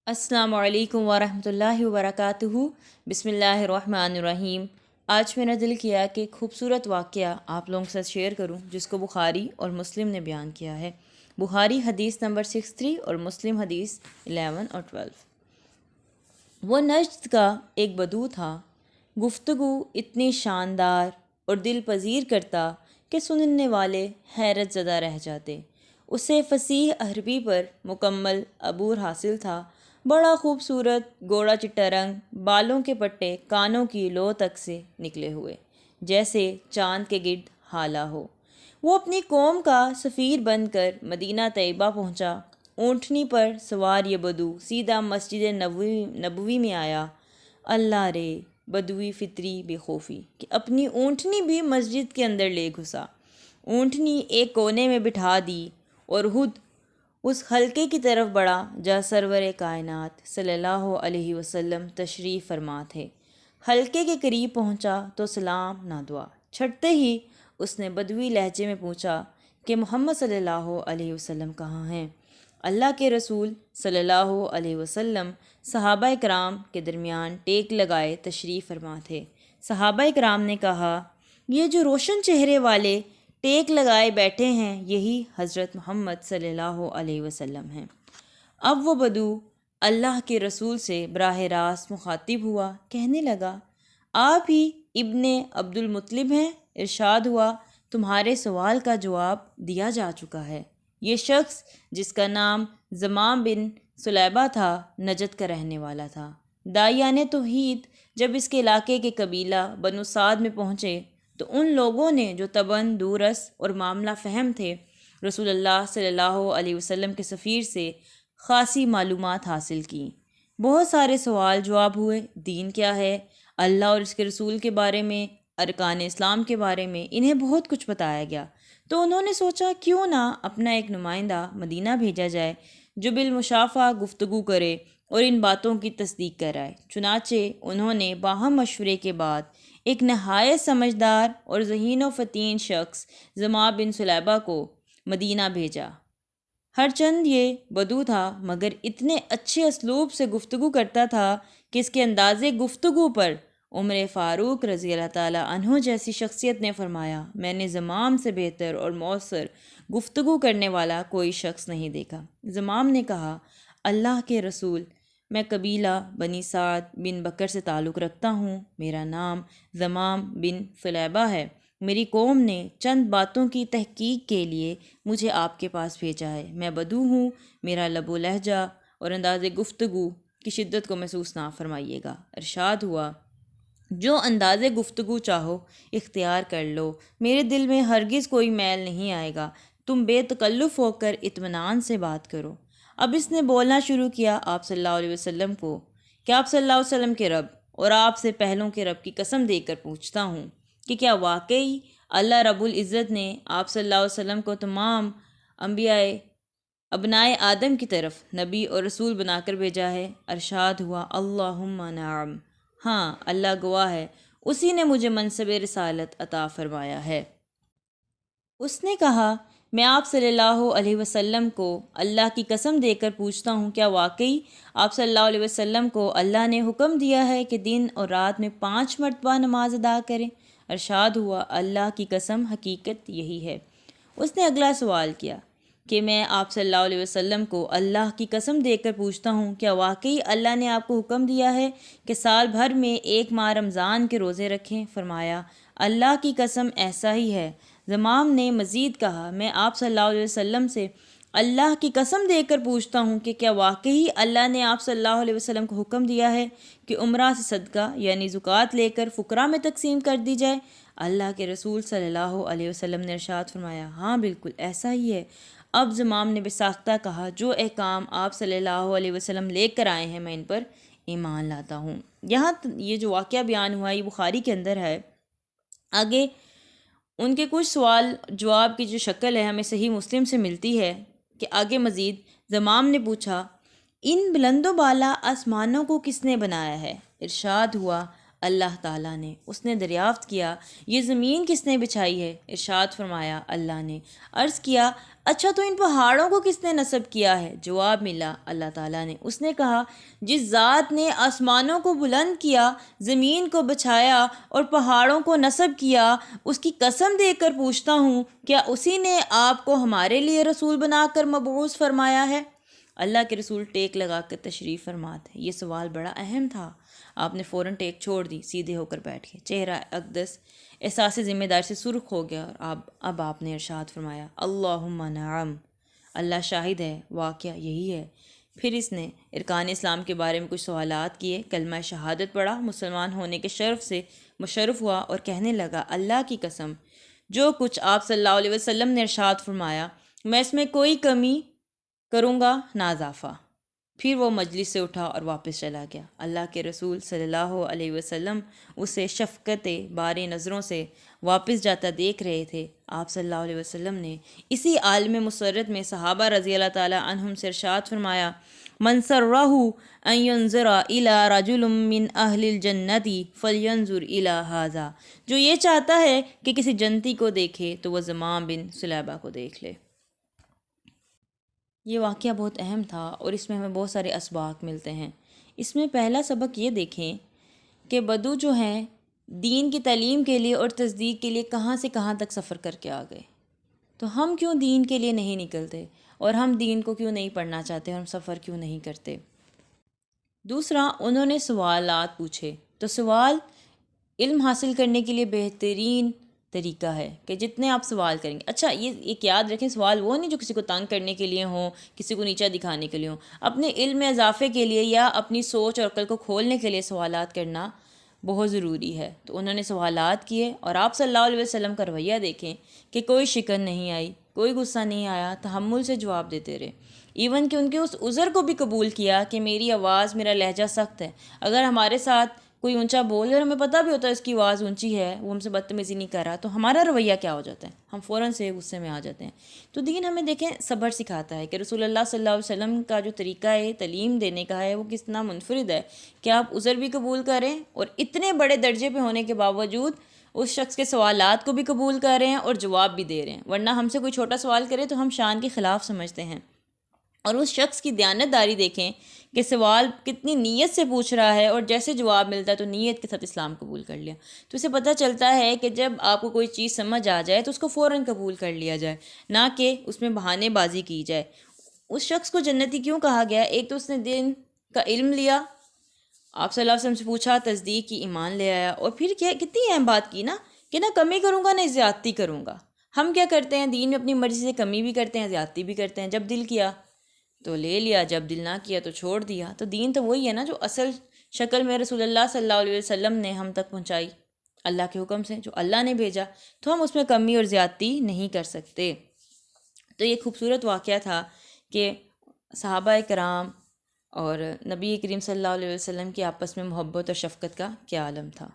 السلام علیکم ورحمۃ اللہ وبرکاتہ۔ بسم اللہ الرحمن الرحیم۔ آج میرا دل کیا کہ ایک خوبصورت واقعہ آپ لوگوں کے ساتھ شیئر کروں جس کو بخاری اور مسلم نے بیان کیا ہے۔ بخاری حدیث نمبر 63 اور مسلم حدیث 11 اور 12۔ وہ نجد کا ایک بدو تھا، گفتگو اتنی شاندار اور دل پذیر کرتا کہ سننے والے حیرت زدہ رہ جاتے۔ اسے فصیح عربی پر مکمل عبور حاصل تھا، بڑا خوبصورت گوڑا چٹا رنگ، بالوں کے پٹے کانوں کی لو تک سے نکلے ہوئے جیسے چاند کے گرد ہالہ ہو۔ وہ اپنی قوم کا سفیر بن کر مدینہ طیبہ پہنچا۔ اونٹنی پر سوار یہ بدو سیدھا مسجد نبوی میں آیا۔ اللہ رے، بدوی فطری بے خوفی کہ اپنی اونٹنی بھی مسجد کے اندر لے گھسا۔ اونٹنی ایک کونے میں بٹھا دی اور خود اس حلقے کی طرف بڑھا جہاں سرور کائنات صلی اللہ علیہ وسلم تشریف فرما تھے۔ حلقے کے قریب پہنچا تو سلام نہ دعا چھٹتے ہی اس نے بدوی لہجے میں پوچھا کہ محمد صلی اللہ علیہ وسلم کہاں ہیں؟ اللہ کے رسول صلی اللہ علیہ وسلم صحابہ کرام کے درمیان ٹیک لگائے تشریف فرما تھے۔ صحابہ کرام نے کہا، یہ جو روشن چہرے والے ٹیک لگائے بیٹھے ہیں یہی حضرت محمد صلی اللہ علیہ وسلم ہیں۔ اب وہ بدو اللہ کے رسول سے براہ راست مخاطب ہوا، کہنے لگا، آپ ہی ابن عبد المطلب ہیں؟ ارشاد ہوا، تمہارے سوال کا جواب دیا جا چکا ہے۔ یہ شخص جس کا نام زمام بن سلیبہ تھا نجد کا رہنے والا تھا۔ داعیان توحید جب اس کے علاقے کے قبیلہ بنو سعد میں پہنچے تو ان لوگوں نے جو طبعاً دورس اور معاملہ فہم تھے رسول اللہ صلی اللہ علیہ وسلم کے سفیر سے خاصی معلومات حاصل کیں۔ بہت سارے سوال جواب ہوئے، دین کیا ہے، اللہ اور اس کے رسول کے بارے میں، ارکان اسلام کے بارے میں انہیں بہت کچھ بتایا گیا۔ تو انہوں نے سوچا کیوں نہ اپنا ایک نمائندہ مدینہ بھیجا جائے جو بالمشافہ گفتگو کرے اور ان باتوں کی تصدیق کرائے۔ چنانچہ انہوں نے باہم مشورے کے بعد ایک نہایت سمجھدار اور ذہین و فطین شخص زمام بن سلیبہ کو مدینہ بھیجا۔ ہر چند یہ بدو تھا مگر اتنے اچھے اسلوب سے گفتگو کرتا تھا کہ اس کے انداز گفتگو پر عمر فاروق رضی اللہ تعالیٰ عنہ جیسی شخصیت نے فرمایا، میں نے زمام سے بہتر اور مؤثر گفتگو کرنے والا کوئی شخص نہیں دیکھا۔ زمام نے کہا، اللہ کے رسول، میں قبیلہ بنی سعد بن بکر سے تعلق رکھتا ہوں، میرا نام زمام بن سلیبہ ہے، میری قوم نے چند باتوں کی تحقیق کے لیے مجھے آپ کے پاس بھیجا ہے، میں بدو ہوں، میرا لب و لہجہ اور انداز گفتگو کی شدت کو محسوس نہ فرمائیے گا۔ ارشاد ہوا، جو انداز گفتگو چاہو اختیار کر لو، میرے دل میں ہرگز کوئی میل نہیں آئے گا، تم بے تکلف ہو کر اطمینان سے بات کرو۔ اب اس نے بولنا شروع کیا آپ صلی اللہ علیہ وسلم کو کہ آپ صلی اللہ علیہ وسلم کے رب اور آپ سے پہلوں کے رب کی قسم دے کر پوچھتا ہوں کہ کیا واقعی اللہ رب العزت نے آپ صلی اللہ علیہ وسلم کو تمام انبیاء ابنائے آدم کی طرف نبی اور رسول بنا کر بھیجا ہے؟ ارشاد ہوا، اللہم نعم، ہاں اللہ گواہ ہے، اسی نے مجھے منصب رسالت عطا فرمایا ہے۔ اس نے کہا، میں آپ صلی اللہ علیہ وسلم کو اللہ کی قسم دے کر پوچھتا ہوں، کیا واقعی آپ صلی اللہ علیہ وسلم کو اللہ نے حکم دیا ہے کہ دن اور رات میں 5 مرتبہ نماز ادا کریں؟ ارشاد ہوا، اللہ کی قسم حقیقت یہی ہے۔ اس نے اگلا سوال کیا کہ میں آپ صلی اللہ علیہ وسلم کو اللہ کی قسم دے کر پوچھتا ہوں، کیا واقعی اللہ نے آپ کو حکم دیا ہے کہ سال بھر میں 1 ماہ رمضان کے روزے رکھیں؟ فرمایا، اللہ کی قسم ایسا ہی ہے۔ زمام نے مزید کہا، میں آپ صلی اللہ علیہ وسلم سے اللہ کی قسم دے کر پوچھتا ہوں کہ کیا واقعی اللہ نے آپ صلی اللہ علیہ وسلم کو حکم دیا ہے کہ عمرہ سے صدقہ یعنی زکوٰۃ لے کر فقراء میں تقسیم کر دی جائے؟ اللہ کے رسول صلی اللہ علیہ وسلم نے ارشاد فرمایا، ہاں بالکل ایسا ہی ہے۔ اب زمام نے بساختہ کہا، جو احکام آپ صلی اللہ علیہ وسلم لے کر آئے ہیں میں ان پر ایمان لاتا ہوں۔ یہاں یہ جو واقعہ بیان ہوا یہ بخاری کے اندر ہے۔ آگے ان کے کچھ سوال جواب کی جو شکل ہے ہمیں صحیح مسلم سے ملتی ہے کہ آگے مزید زمام نے پوچھا، ان بلند و بالا آسمانوں کو کس نے بنایا ہے؟ ارشاد ہوا، اللہ تعالیٰ نے۔ اس نے دریافت کیا یہ زمین کس نے بچھائی ہے؟ ارشاد فرمایا اللہ نے۔ عرض کیا اچھا تو ان پہاڑوں کو کس نے نصب کیا ہے؟ جواب ملا اللہ تعالیٰ نے۔ اس نے کہا جس ذات نے آسمانوں کو بلند کیا، زمین کو بچھایا اور پہاڑوں کو نصب کیا، اس کی قسم دے کر پوچھتا ہوں کیا اسی نے آپ کو ہمارے لیے رسول بنا کر مبعوث فرمایا ہے؟ اللہ کے رسول ٹیک لگا کر تشریف فرما تھے۔ یہ سوال بڑا اہم تھا۔ آپ نے فوراً ٹیک چھوڑ دی، سیدھے ہو کر بیٹھ گئے۔ چہرہ اقدس احساس ذمہ داری سے سرخ ہو گیا اور اب آپ نے ارشاد فرمایا اللہم نعم، اللہ شاہد ہے، واقعہ یہی ہے۔ پھر اس نے ارکان اسلام کے بارے میں کچھ سوالات کیے، کلمہ شہادت پڑھا، مسلمان ہونے کے شرف سے مشرف ہوا اور کہنے لگا اللہ کی قسم جو کچھ آپ صلی اللہ علیہ وسلم نے ارشاد فرمایا میں اس میں کوئی کمی کروں گا نہ اضافہ۔ پھر وہ مجلس سے اٹھا اور واپس چلا گیا۔ اللہ کے رسول صلی اللہ علیہ وسلم اسے شفقت باری نظروں سے واپس جاتا دیکھ رہے تھے۔ آپ صلی اللہ علیہ وسلم نے اسی عالم مسرت میں صحابہ رضی اللہ تعالیٰ عنہم سے ارشاد فرمایا من سرہ ان ینظر الی رجل من اہل الجنت فلینظر الی ھذا، جو یہ چاہتا ہے کہ کسی جنتی کو دیکھے تو وہ زمام بن سلیبہ کو دیکھ لے۔ یہ واقعہ بہت اہم تھا اور اس میں ہمیں بہت سارے اسباق ملتے ہیں۔ اس میں پہلا سبق یہ دیکھیں کہ بدو جو ہیں دین کی تعلیم کے لیے اور تصدیق کے لیے کہاں سے کہاں تک سفر کر کے آ گئے، تو ہم کیوں دین کے لیے نہیں نکلتے اور ہم دین کو کیوں نہیں پڑھنا چاہتے، ہم سفر کیوں نہیں کرتے۔ دوسرا، انہوں نے سوالات پوچھے، تو سوال علم حاصل کرنے کے لیے بہترین طریقہ ہے کہ جتنے آپ سوال کریں گے۔ اچھا یہ ایک یاد رکھیں، سوال وہ نہیں جو کسی کو تنگ کرنے کے لیے ہوں، کسی کو نیچا دکھانے کے لیے ہوں، اپنے علم میں اضافے کے لیے یا اپنی سوچ اور عقل کو کھولنے کے لیے سوالات کرنا بہت ضروری ہے۔ تو انہوں نے سوالات کیے اور آپ صلی اللہ علیہ وسلم کا رویہ دیکھیں کہ کوئی شکن نہیں آئی، کوئی غصہ نہیں آیا، تحمل سے جواب دیتے رہے، ایون کہ ان کے اس عذر کو بھی قبول کیا کہ میری آواز، میرا لہجہ سخت ہے۔ اگر ہمارے ساتھ کوئی اونچا بول اور ہمیں پتہ بھی ہوتا ہے اس کی آواز اونچی ہے، وہ ہم سے بدتمیزی نہیں کر رہا، تو ہمارا رویہ کیا ہو جاتا ہے؟ ہم فوراً سے غصے میں آ جاتے ہیں۔ تو دین ہمیں دیکھیں صبر سکھاتا ہے کہ رسول اللہ صلی اللہ علیہ وسلم کا جو طریقہ ہے تعلیم دینے کا ہے وہ کتنا منفرد ہے کہ آپ عذر بھی قبول کریں اور اتنے بڑے درجے پہ ہونے کے باوجود اس شخص کے سوالات کو بھی قبول کر رہے ہیں اور جواب بھی دے رہے ہیں، ورنہ ہم سے کوئی چھوٹا سوال کرے تو ہم شان کے خلاف سمجھتے ہیں۔ اور اس شخص کی دیانتداری دیکھیں کہ سوال کتنی نیت سے پوچھ رہا ہے اور جیسے جواب ملتا ہے تو نیت کے ساتھ اسلام قبول کر لیا۔ تو اسے پتہ چلتا ہے کہ جب آپ کو کوئی چیز سمجھ آ جائے تو اس کو فوراً قبول کر لیا جائے، نہ کہ اس میں بہانے بازی کی جائے۔ اس شخص کو جنتی کیوں کہا گیا؟ ایک تو اس نے دین کا علم لیا، آپ صلی اللہ علیہ وسلم سے پوچھا، تصدیق کی، ایمان لے آیا، اور پھر کیا کتنی اہم بات کی نا کہ نہ کمی کروں گا نہ زیادتی کروں گا۔ ہم کیا کرتے ہیں دین میں اپنی مرضی سے کمی بھی کرتے ہیں، زیادتی بھی کرتے ہیں، جب دل کیا تو لے لیا، جب دل نہ کیا تو چھوڑ دیا۔ تو دین تو وہی ہے نا جو اصل شکل میں رسول اللہ صلی اللہ علیہ وسلم نے ہم تک پہنچائی اللہ کے حکم سے، جو اللہ نے بھیجا، تو ہم اس میں کمی اور زیادتی نہیں کر سکتے۔ تو یہ خوبصورت واقعہ تھا کہ صحابہ کرام اور نبی کریم صلی اللہ علیہ وسلم کی آپس میں محبت اور شفقت کا کیا عالم تھا۔